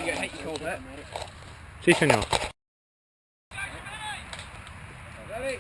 you get hit, you call it. Sí, señor. Ready?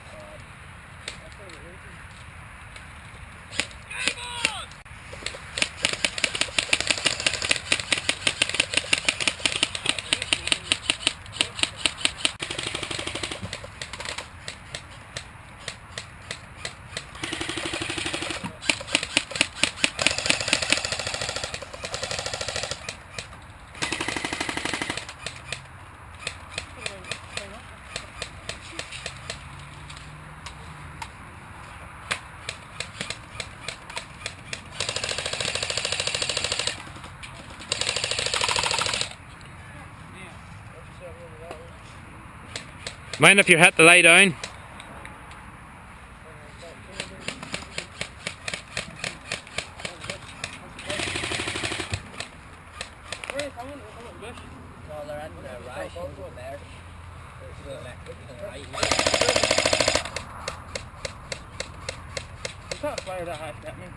Mind if you hit the lay down?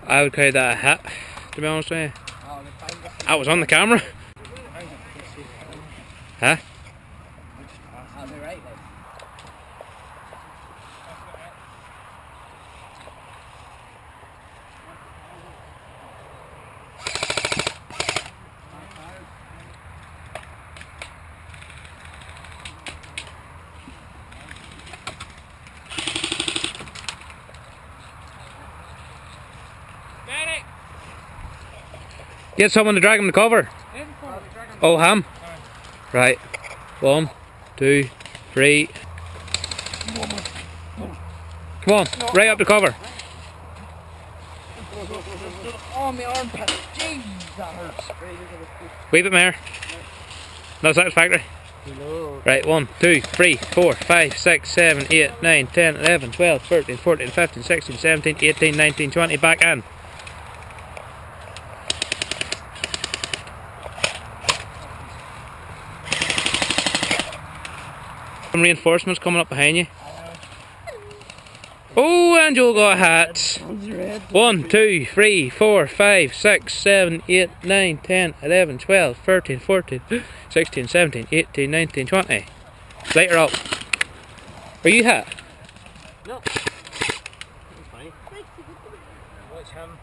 I would call that a hit, to be honest with you. I was on the camera. Huh? Get someone to drag him to cover. Oh, him? Right. 1, 2, 3. Come on, right up to cover. Oh, my armpit. Jeez, that hurts. Wee bit more. No satisfactory. Right, 1, 2, 3, 4, 5, 6, 7, 8, 9, 10, 11, 12, 13, 14, 15, 16, 17, 18, 19, 20. Back in. Some reinforcements coming up behind you. Oh, and you'll got hit. 1, 2, 3, 4, 5, 6, 7, 8, 9, 10, 11, 12, 13, 14, 16, 17, 18, 19, 20. Later up. Are you hit? No. Fine. Watch him.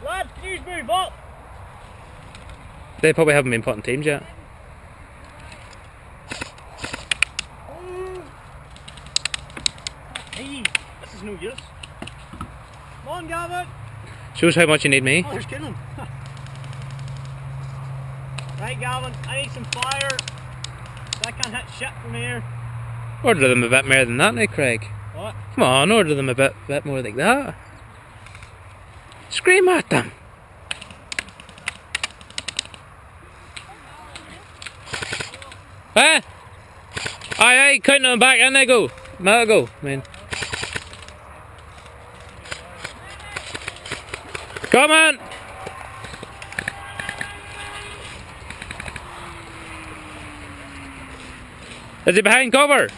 Lad, please move up. They probably haven't been put in teams yet. Hey, this is no use. Come on, Gavin. Shows how much you need me. Oh, there's killing. Right, Gavin, I need some fire. I can't hit shit from here. Order them a bit more than that now, Craig. What? Come on, order them a bit more like that. Scream at them. Eh? Aye, counting them back, in they go. There go, man. Come on! Is he behind cover?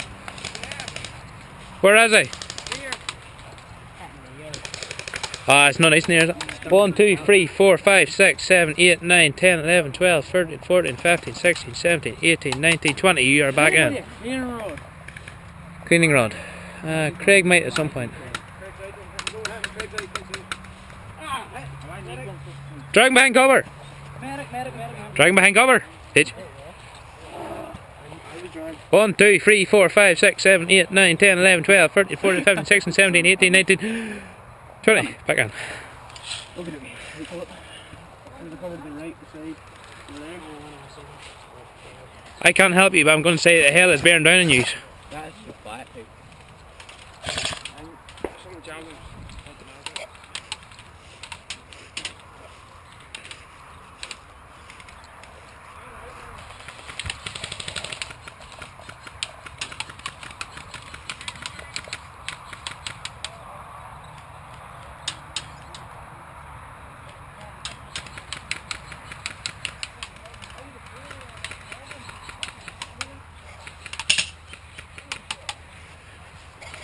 Where is he? Ah, it's not nice near, is it? 1, 2, 3, 4, 5, 6, 7, 8, 9, 10, 11, 12, 13, 14, 15, 16, 17, 18, 19, 20. You are back in. Cleaning rod. Craig might at some point. Drag him behind cover. Drag him behind cover. Ditch. 1, 2, 3, 4, 5, 6, 7, 8, 9, 10, 11, 12, 13, 14, 15, 16, 17, 18, 19, 20. Back in. I can't help you, but I'm going to say the hell is bearing down on you. That's so flat, dude.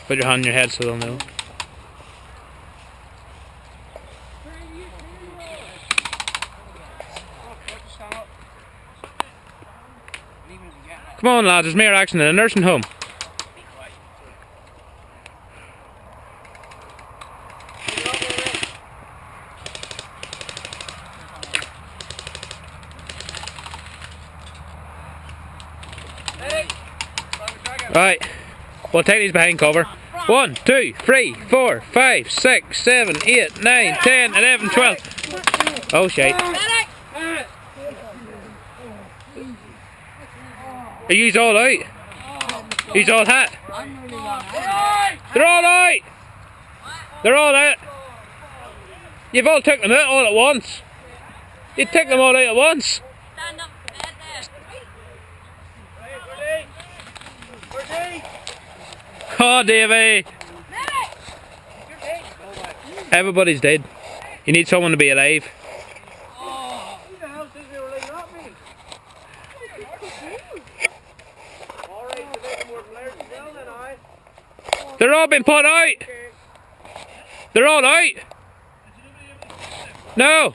Put your hand on your head so they'll know. Come on, lads, there's more action in a nursing home. Right, we'll take these behind cover. 1, 2, 3, 4, 5, 6, 7, 8, 9, 10, 11, 12. Oh shit. Are you all out? He's all hit. They're all out. They're all out. You've all took them out all at once. You took them all out at once. Oh, Davey! Everybody's dead. You need someone to be alive. They're all been put out! They're all out! No!